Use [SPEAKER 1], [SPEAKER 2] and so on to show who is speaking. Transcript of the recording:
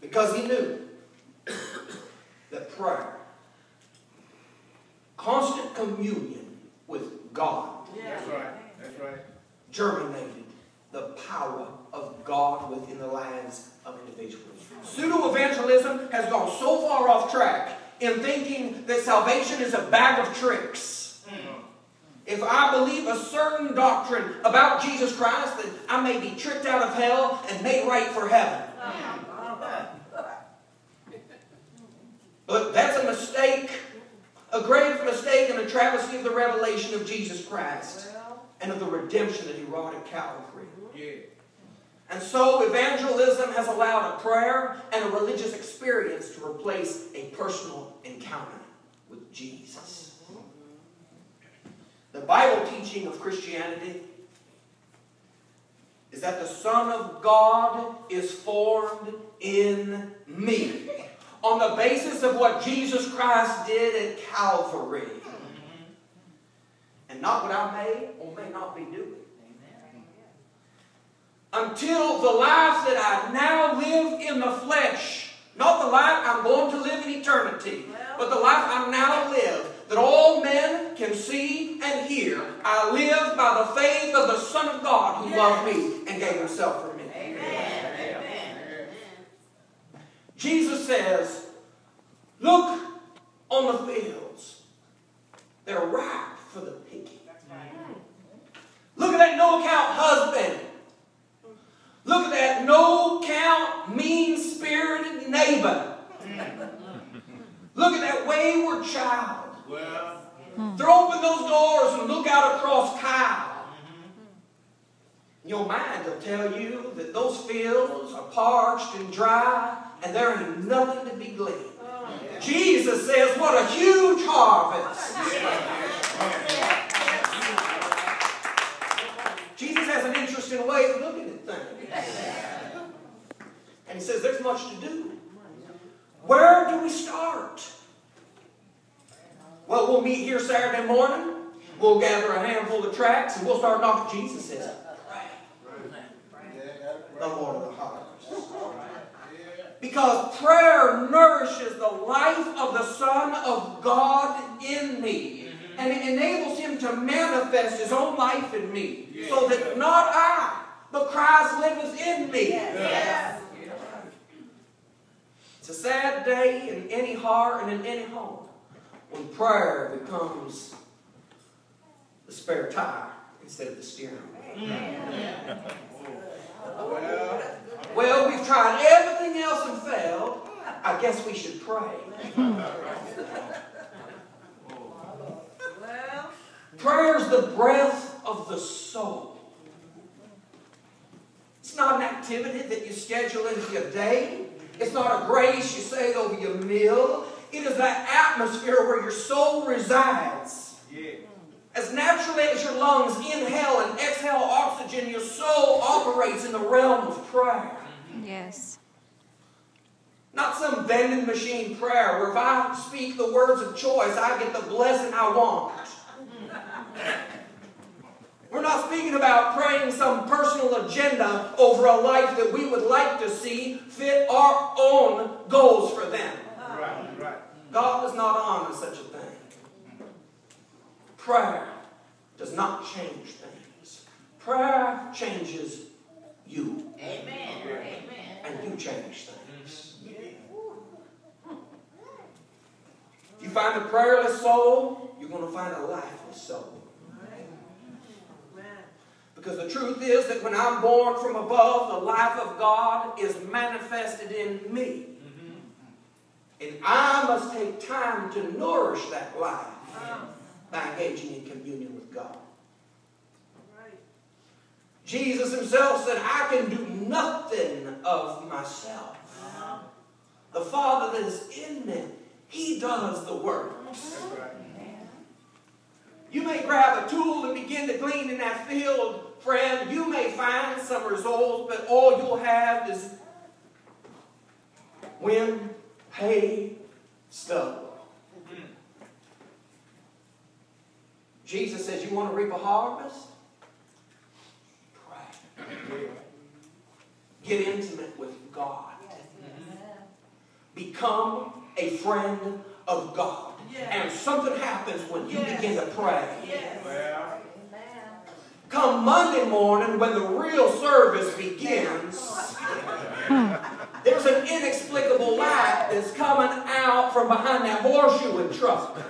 [SPEAKER 1] Because he knew that prayer, constant communion with God,
[SPEAKER 2] That's right. That's right.
[SPEAKER 1] germinated the power of God within the lives of individuals. Pseudo-evangelism has gone so far off track in thinking that salvation is a bag of tricks. If I believe a certain doctrine about Jesus Christ, then I may be tricked out of hell and made right for heaven. But that's a mistake, a grave mistake and a travesty of the revelation of Jesus Christ and of the redemption that he wrought at Calvary.
[SPEAKER 2] Yeah.
[SPEAKER 1] And so evangelism has allowed a prayer and a religious experience to replace a personal encounter with Jesus. The Bible teaching of Christianity is that the Son of God is formed in me on the basis of what Jesus Christ did at Calvary. And not what I may or may not be doing. Until the life that I now live in the flesh, not the life I'm going to live in eternity, but the life I now live, that all men can see and hear, I live by the faith of the Son of God who loved me and gave himself for me.
[SPEAKER 3] Amen.
[SPEAKER 1] Jesus says, look on the fields. They're ripe for the picking. Look at that no-account husband. Look at that no-count, mean-spirited neighbor. Look at that wayward child. Throw open those doors and look out across Kyle. Your mind will tell you that those fields are parched and dry and there ain't nothing to be gleaned. Jesus says, what a huge harvest. Jesus has an interesting way of looking at things. And he says there's much to do. Where do we start? Well, we'll meet here Saturday morning. We'll gather a handful of tracts and we'll start knocking. Jesus says, pray. The Lord of the harvest. Because prayer nourishes the life of the Son of God in me. And it enables him to manifest his own life in me. So that not I, but Christ liveth in me.
[SPEAKER 3] Yes.
[SPEAKER 1] It's a sad day in any heart and in any home when prayer becomes the spare tire instead of the steering wheel. Well, we've tried everything else and failed. I guess we should pray. Prayer is the breath of the soul. It's not an activity that you schedule into your day. It's not a grace you say over your meal. It is that atmosphere where your soul resides. As naturally as your lungs inhale and exhale oxygen, your soul operates in the realm of prayer.
[SPEAKER 4] Yes.
[SPEAKER 1] Not some vending machine prayer where if I speak the words of choice, I get the blessing I want. We're not speaking about praying some personal agenda over a life that we would like to see fit our own goals for them. God does not honor such a thing. Prayer does not change things. Prayer changes you.
[SPEAKER 3] Amen.
[SPEAKER 1] And you change things. If you find a prayerless soul, you're going to find a lifeless soul. Because the truth is that when I'm born from above, the life of God is manifested in me. And I must take time to nourish that life by engaging in communion with God. Jesus himself said, I can do nothing of myself. The Father that is in me, he does the works. You may grab a tool and begin to glean in that field, friend. You may find some results, but all you'll have is wind, hay, stubble. Jesus says, you want to reap a harvest? Pray. Get intimate with God. become a friend of God. And something happens when you begin to pray.
[SPEAKER 2] Well,
[SPEAKER 1] Come Monday morning, when the real service begins, there's an inexplicable light that's coming out from behind that horseshoe, and trust me,